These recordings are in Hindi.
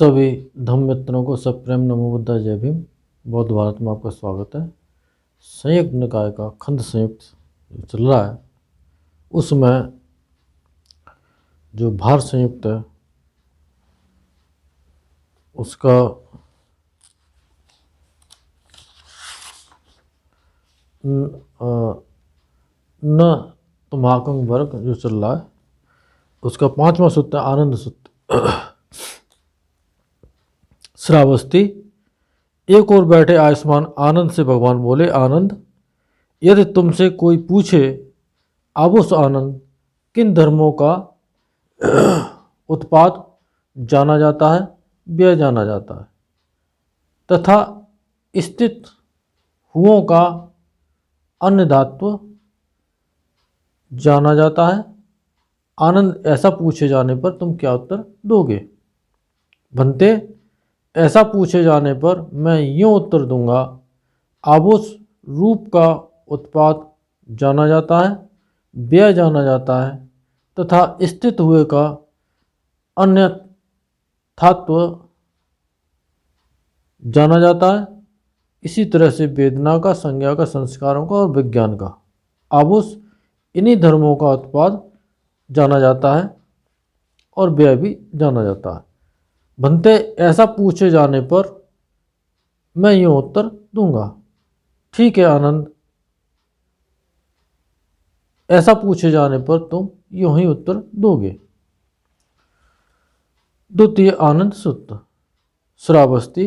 सभी धम्म मित्रों को सप्रेम नमो बुद्धा जय भीम। बौद्ध भारत में आपका स्वागत है। संयुक्त निकाय का खंड संयुक्त जो चल रहा है उसमें जो भारत संयुक्त है उसका न तुम्हाकंग वर्ग जो चल रहा है उसका 5वां सूत्र है आनंद सूत्र। श्रावस्ती एक और बैठे आयुष्मान आनंद से भगवान बोले, आनंद यदि तुमसे कोई पूछे अब उस आनंद किन धर्मों का उत्पाद जाना जाता है, व्यय जाना जाता है तथा स्थित हुओं का अन्य धातु जाना जाता है, आनंद ऐसा पूछे जाने पर तुम क्या उत्तर दोगे? भंते ऐसा पूछे जाने पर मैं यूँ उत्तर दूंगा, आभूष रूप का उत्पाद जाना जाता है, व्यय जाना जाता है तथा स्थित हुए का अन्य धातु जाना जाता है। इसी तरह से वेदना का, संज्ञा का, संस्कारों का और विज्ञान का आभूष इन्हीं धर्मों का उत्पाद जाना जाता है और व्यय भी जाना जाता है। भंते ऐसा पूछे जाने पर मैं यूँ उत्तर दूंगा, ठीक है आनंद, ऐसा पूछे जाने पर तुम यूँ ही उत्तर दोगे। द्वितीय आनंद सूत्र। श्रावस्ती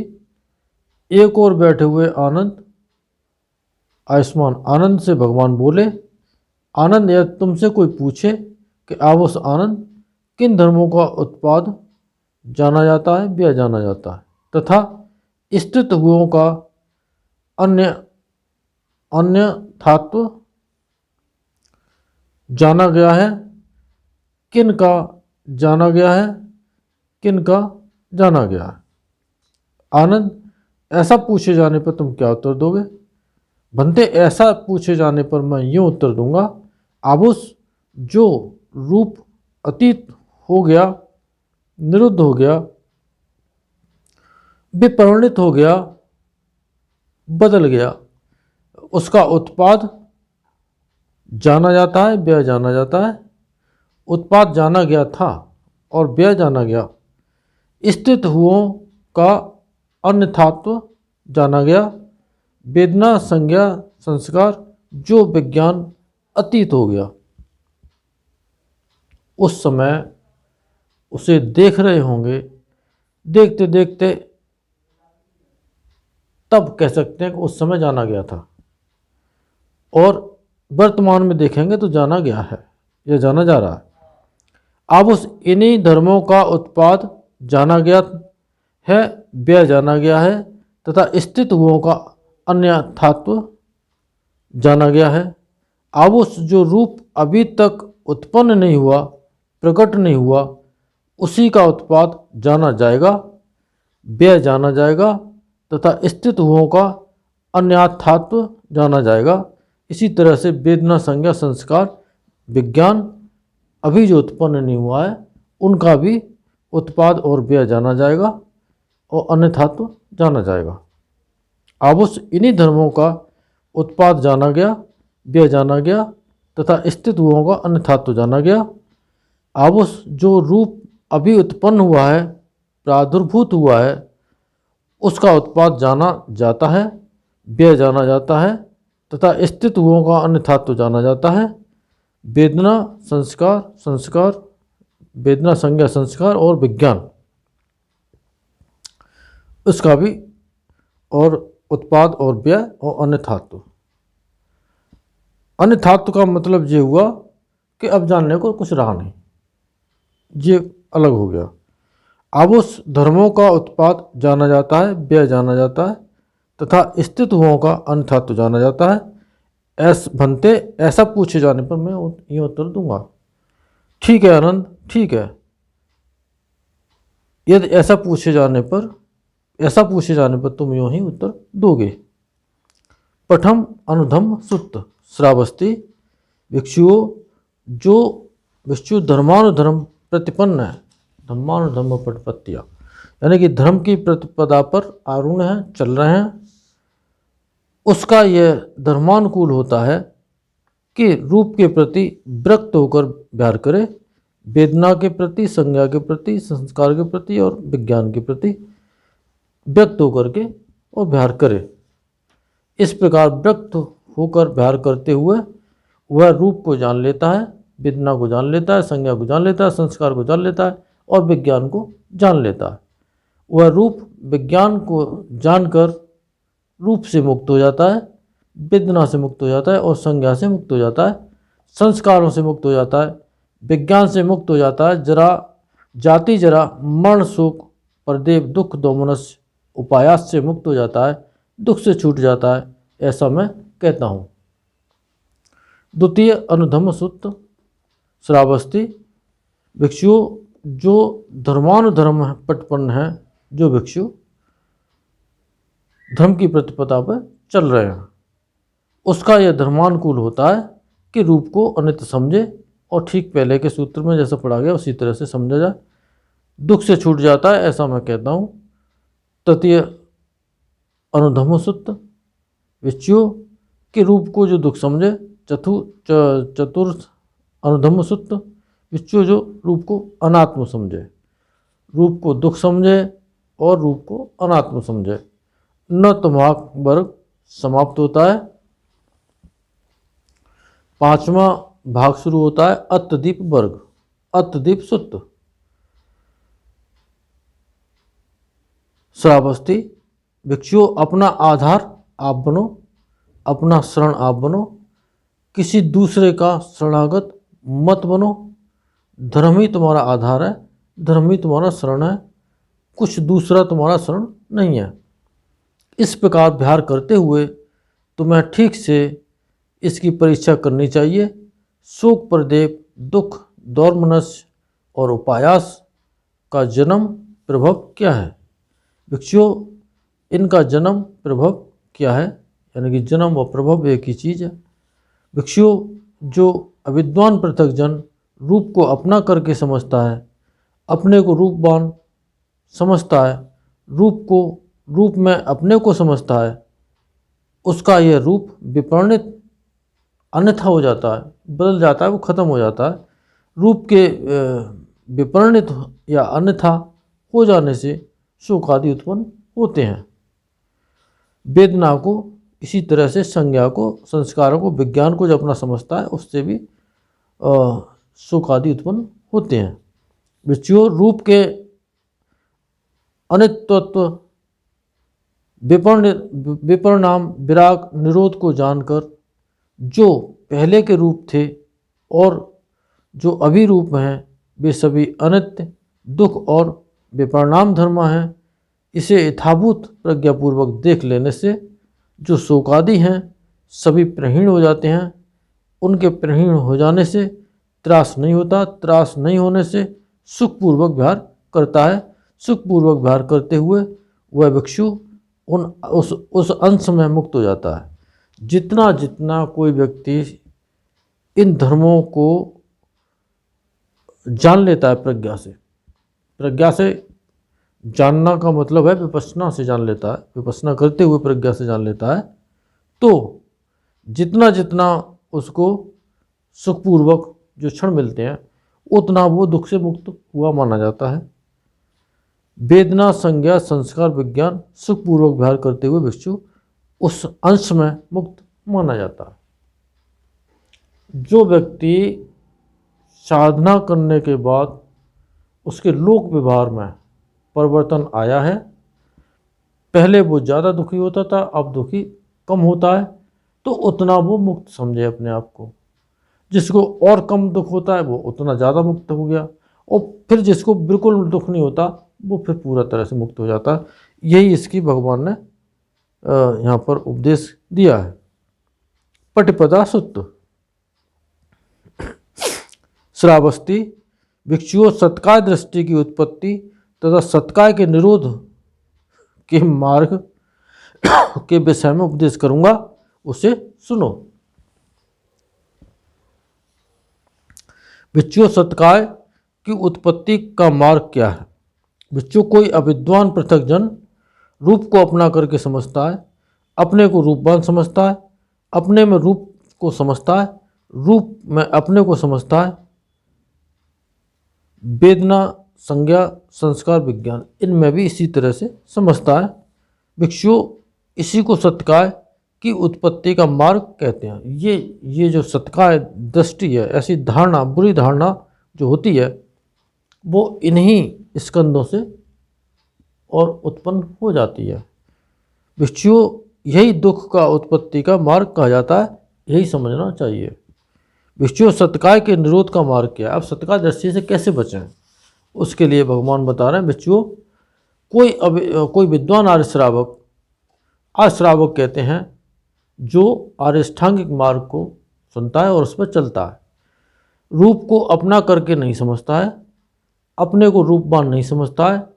एक और बैठे हुए आनंद आयुष्मान आनंद से भगवान बोले, आनंद यदि तुमसे कोई पूछे कि आभूष आनंद किन धर्मों का उत्पाद जाना जाता है, व्यय जाना जाता है तथा स्थित हुओं का अन्य अन्य धातु जाना गया है, किन का जाना गया है, किन का जाना गया है। आनंद ऐसा पूछे जाने पर तुम क्या उत्तर दोगे? भंते ऐसा पूछे जाने पर मैं यूँ उत्तर दूंगा, आभूष जो रूप अतीत हो गया, निरुद्ध हो गया, विपरिणित हो गया, बदल गया, उसका उत्पाद जाना जाता है, व्यय जाना जाता है। उत्पाद जाना गया था और व्यय जाना गया, स्थित हुओं का अन्य धातु जाना गया, वेदना, संज्ञा, संस्कार जो विज्ञान अतीत हो गया। उस समय उसे देख रहे होंगे, देखते देखते तब कह सकते हैं कि उस समय जाना गया था, और वर्तमान में देखेंगे तो जाना गया है या जाना जा रहा है। अब उस इन्हीं धर्मों का उत्पाद जाना गया है, व्यय जाना गया है तथा स्थित हुओं का अन्य धातु जाना गया है। अब उस जो रूप अभी तक उत्पन्न नहीं हुआ, प्रकट नहीं हुआ, उसी का उत्पाद जाना जाएगा, व्यय जाना जाएगा तथा स्थित हुओं का अन्य धातु जाना जाएगा। इसी तरह से वेदना, संज्ञा, संस्कार, विज्ञान अभी जो उत्पन्न नहीं हुआ है उनका भी उत्पाद और व्यय जाना जाएगा और अन्य धातु जाना जाएगा। आभूष इन्हीं धर्मों का उत्पाद जाना गया, व्यय जाना गया तथा स्थित हुओं का अन्य धातु जाना गया। आभूष जो रूप अभी उत्पन्न हुआ है, प्रादुर्भूत हुआ है, उसका उत्पाद जाना जाता है, व्यय जाना जाता है तथा स्थित हुओं का अन्य धातु जाना जाता है। वेदना, संस्कार, वेदना, संज्ञा, संस्कार और विज्ञान उसका भी और उत्पाद और व्यय और अन्य धातु। अन्य धातु का मतलब ये हुआ कि अब जानने को कुछ रहा नहीं, ये अलग हो गया। अब उस धर्मों का उत्पाद जाना जाता है, व्यय जाना जाता है तथा स्थित हुओं का अन्य धातु जाना जाता है। भंते ऐसा पूछे जाने पर मैं ये उत्तर दूंगा, ठीक है आनंद, ठीक है, यदि ऐसा पूछे जाने पर तुम यूँ ही उत्तर दोगे। प्रथम अनुधम्म सूत्र। श्रावस्ती भिक्षुओं जो भिक्षु धर्मानुधर्म प्रतिपन्न है, धर्मानुधर्म प्रतिपत्तिया यानी कि धर्म की प्रतिपदा पर आरूढ़ हैं, चल रहे हैं, उसका यह धर्मानुकूल होता है कि रूप के प्रति विरक्त होकर व्यवहार करे, वेदना के प्रति, संज्ञा के प्रति, संस्कार के प्रति और विज्ञान के प्रति व्यक्त होकर के और व्यवहार करे। इस प्रकार व्यक्त होकर व्यवहार करते हुए वह रूप को जान लेता है, वेदना को जान लेता है, संज्ञा को जान लेता है, संस्कार को जान लेता है और विज्ञान को जान लेता है। वह रूप विज्ञान को जानकर रूप से मुक्त हो जाता है, वेदना से मुक्त हो जाता है और संज्ञा से मुक्त हो जाता है, संस्कारों से मुक्त हो जाता है, विज्ञान से मुक्त हो जाता है, जरा जाति जरा मरण शोक परदेव दुख दोमनस्य उपायास से मुक्त हो जाता है, दुख से छूट जाता है, ऐसा मैं कहता हूँ। द्वितीय अनुधम्म सूत्र श्रावस्ती। भिक्षुओं, जो धर्मानुधर्म पटपन्न है, जो भिक्षु धर्म की प्रतिपदा पर चल रहे हैं, उसका यह धर्मानुकूल होता है कि रूप को अनित्य समझे और ठीक पहले के सूत्र में जैसा पढ़ा गया उसी तरह से समझा जाए, दुख से छूट जाता है, ऐसा मैं कहता हूँ। तृतीय अनुधम्म सूत्र भिक्षुओं के रूप को जो दुख समझे। चतुर्थ अनुधम्म सूत्र भिक्षु जो रूप को अनात्म समझे, रूप को दुख समझे और रूप को अनात्म समझे। न तमाक वर्ग समाप्त होता है। पांचवा भाग शुरू होता है अत्यदीप वर्ग। अत्यदीप सूत्र श्रावस्ती। भिक्षुओं, अपना आधार आप बनो, अपना शरण आप बनो, किसी दूसरे का शरणागत मत बनो। धर्म ही तुम्हारा आधार है, धर्म ही तुम्हारा शरण है, कुछ दूसरा तुम्हारा शरण नहीं है। इस प्रकार व्यवहार करते हुए तुम्हें ठीक से इसकी परीक्षा करनी चाहिए। शोक परदेव दुख दौर्मनस्य और उपायास का जन्म प्रभव क्या है। भिक्षुओं, इनका जन्म प्रभव क्या है, यानी कि जन्म व प्रभव एक ही चीज़ है। भिक्षुओं, जो अविद्वान पृथक जन रूप को अपना करके समझता है, अपने को रूपवान समझता है, रूप में अपने को समझता है, उसका यह रूप विपरीत अन्यथा हो जाता है, बदल जाता है, वो खत्म हो जाता है। रूप के विपरीत या अन्यथा हो जाने से शोक आदि उत्पन्न होते हैं। वेदना को, इसी तरह से संज्ञा को, संस्कारों को, विज्ञान को जो अपना समझता है उससे भी शोक आदि उत्पन्न होते हैं। भिक्षुओं, रूप के अनित्यत्व विपरिणाम विराग निरोध को जानकर जो पहले के रूप थे और जो अभी रूप हैं वे सभी अनित्य दुख और विपरिणाम धर्म हैं। इसे यथाभूत प्रज्ञापूर्वक देख लेने से जो शोकादि हैं सभी प्रहीण हो जाते हैं। उनके प्रहीण हो जाने से त्रास नहीं होता, त्रास नहीं होने से सुखपूर्वक व्यवहार करता है। सुखपूर्वक व्यवहार करते हुए वह भिक्षु उस अंश में मुक्त हो जाता है। जितना जितना कोई व्यक्ति इन धर्मों को जान लेता है प्रज्ञा से जानना का मतलब है विपश्यना से जान लेता है, विपश्यना करते हुए प्रज्ञा से जान लेता है, तो जितना जितना उसको सुखपूर्वक जो क्षण मिलते हैं उतना वो दुख से मुक्त हुआ माना जाता है। वेदना संज्ञा संस्कार विज्ञान सुखपूर्वक व्यवहार करते हुए भिक्षु उस अंश में मुक्त माना जाता है। जो व्यक्ति साधना करने के बाद उसके लोक व्यवहार में परिवर्तन आया है, पहले वो ज़्यादा दुखी होता था, अब दुखी कम होता है, तो उतना वो मुक्त समझे अपने आप को। जिसको और कम दुख होता है वो उतना ज़्यादा मुक्त हो गया, और फिर जिसको बिल्कुल दुख नहीं होता वो फिर पूरा तरह से मुक्त हो जाता है। यही इसकी भगवान ने यहाँ पर उपदेश दिया है। पटिपदा सूत्र श्रावस्ती। भिक्षुओं, सत्काय दृष्टि की उत्पत्ति तथा सत्काय के निरोध के मार्ग के विषय में उपदेश करूंगा, उसे सुनो। भिक्षुओं, सत्काय की उत्पत्ति का मार्ग क्या है। बच्चों, कोई अविद्वान पृथक जन रूप को अपना करके समझता है, अपने को रूपवान समझता है, अपने में रूप को समझता है, रूप में अपने को समझता है। वेदना, संज्ञा, संस्कार, विज्ञान, इनमें भी इसी तरह से समझता है। भिक्षुओं, इसी को सत्काय की उत्पत्ति का मार्ग कहते हैं। ये जो सत्काय दृष्टि है, ऐसी धारणा, बुरी धारणा जो होती है, वो इन्हीं स्कंदों से और उत्पन्न हो जाती है। भिक्षुओं, यही दुख का उत्पत्ति का मार्ग कहा जाता है, यही समझना चाहिए। भिक्षुओं, सत्काय के निरोध का मार्ग क्या है? अब सत्काय दृष्टि से कैसे बचें, उसके लिए भगवान बता रहे हैं। भिक्षुओं, कोई विद्वान आर्य श्रावक कहते हैं जो आर्यष्टांगिक मार्ग को सुनता है और उस पर चलता है, रूप को अपना करके नहीं समझता है, अपने को रूपवान नहीं समझता है,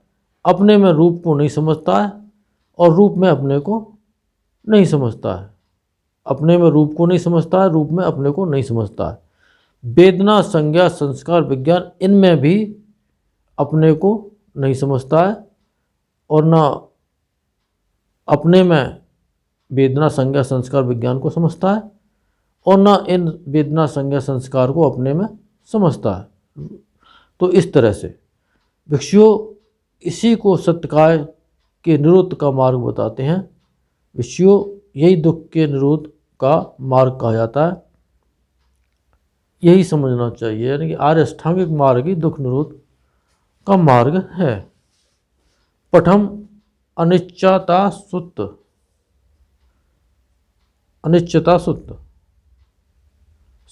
अपने में रूप को नहीं समझता है और रूप में अपने को नहीं समझता है, अपने में रूप को नहीं समझता है, रूप में अपने को नहीं समझता है। वेदना, संज्ञा, संस्कार, विज्ञान, इनमें भी अपने को नहीं समझता है और ना अपने में वेदना, संज्ञा, संस्कार, विज्ञान को समझता है और ना इन वेदना, संज्ञा, संस्कार को अपने में समझता है। तो इस तरह से भिक्षुओं, इसी को सत्काय के निरोध का मार्ग बताते हैं। भिक्षुओं, यही दुख के निरोध का मार्ग कहा जाता है, यही समझना चाहिए। यानी कि आर्य अष्टांगिक मार्ग ही दुख निरोध का मार्ग है। पठम अनिच्यता सुत्त। अनिच्यता सुत्त।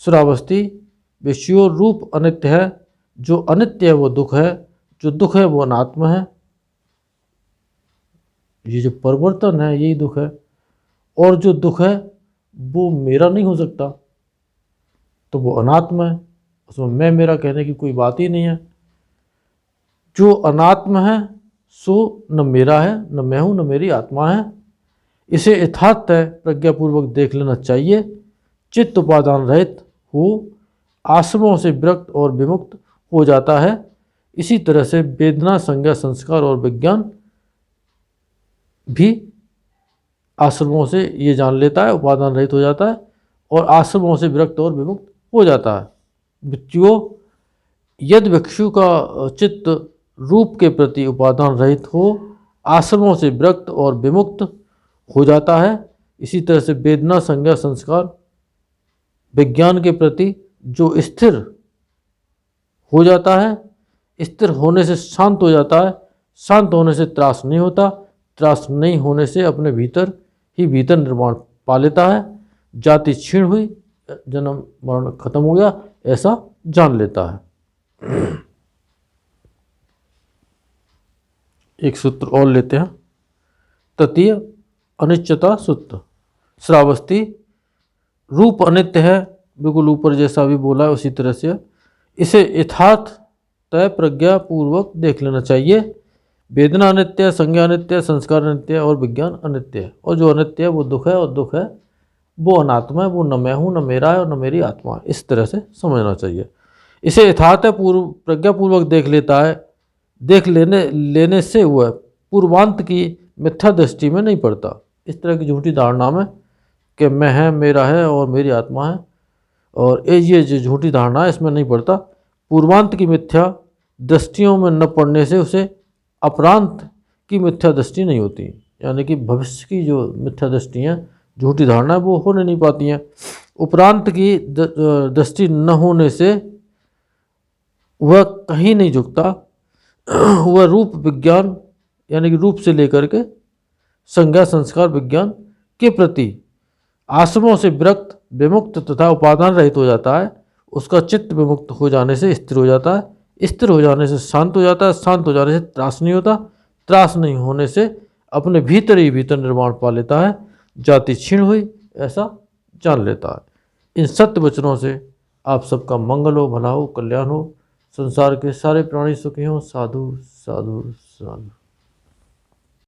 श्रावस्ती, भिक्षुओं, रूप अनित्य है, जो अनित्य है वो दुख है, जो दुख है वो अनात्म है। ये जो परिवर्तन है यही दुख है, और जो दुख है वो मेरा नहीं हो सकता, तो वो अनात्म है, उसमें मैं मेरा कहने की कोई बात ही नहीं है। जो अनात्म है सो न मेरा है, न मैं हूँ, न मेरी आत्मा है। इसे यथार्थ प्रज्ञापूर्वक देख लेना चाहिए। चित्त उपादान रहित हो आश्रमों से विरक्त और विमुक्त हो जाता है। इसी तरह से वेदना, संज्ञा, संस्कार और विज्ञान भी आश्रमों से ये जान लेता है, उपादान रहित हो जाता है और आश्रमों से विरक्त और विमुक्त हो जाता है। भिक्षुओं, यदि भिक्षु का चित्त रूप के प्रति उपादान रहित हो आश्रमों से विरक्त और विमुक्त हो जाता है, इसी तरह से वेदना, संज्ञा, संस्कार, विज्ञान के प्रति जो स्थिर हो जाता है, स्थिर होने से शांत हो जाता है, शांत होने से त्रास नहीं होता, त्रास नहीं होने से अपने भीतर ही भीतर निर्माण पा लेता है। जाति क्षीण हुई, जन्म मरण खत्म हो गया, ऐसा जान लेता है। एक सूत्र और लेते हैं। तृतीय अनिश्चता सूत्र। श्रावस्ती, रूप अनित्य है, बिल्कुल ऊपर जैसा भी बोला है उसी तरह से। इसे यथार्थ तय प्रज्ञा पूर्वक देख लेना चाहिए। वेदना अनित्य है, संज्ञा अनित्य है, संस्कार अनित्य है और विज्ञान अनित्य है। और जो अनित्य है वो दुख है, और दुख है वो अनात्मा है, वो न मैं हूँ, न मेरा है और न मेरी आत्मा है। इस तरह से समझना चाहिए। इसे यथार्थ प्रज्ञापूर्वक देख लेता है, देख लेने से वह पूर्वांत की मिथ्या दृष्टि में नहीं पड़ता। इस तरह की झूठी धारणा में कि मैं है, मेरा है और मेरी आत्मा है, और ये जो झूठी धारणा है इसमें नहीं पड़ता। पूर्वांत की मिथ्या दृष्टियों में न पड़ने से उसे अपरांत की मिथ्या दृष्टि नहीं होती। यानी कि भविष्य की जो मिथ्या दृष्टि हैं, झूठी धारणा है, वो होने नहीं पाती हैं। उपरांत की दृष्टि न होने से वह कहीं नहीं झुकता। वह रूप विज्ञान यानी कि रूप से लेकर के संज्ञा, संस्कार, विज्ञान के प्रति आश्रमों से विरक्त, विमुक्त तथा उपादान रहित हो जाता है। उसका चित्त विमुक्त हो जाने से स्थिर हो जाता है, स्थिर हो जाने से शांत हो जाता है, शांत हो जाने से त्रास नहीं होता, त्रास नहीं होने से अपने भीतर ही भीतर निर्माण पा लेता है। जाति क्षीण हुई, ऐसा जान लेता है। इन सत्य वचनों से आप सबका मंगल हो, भला हो, कल्याण हो, संसार के सारे प्राणी सुखी हों। साधु साधु साधु।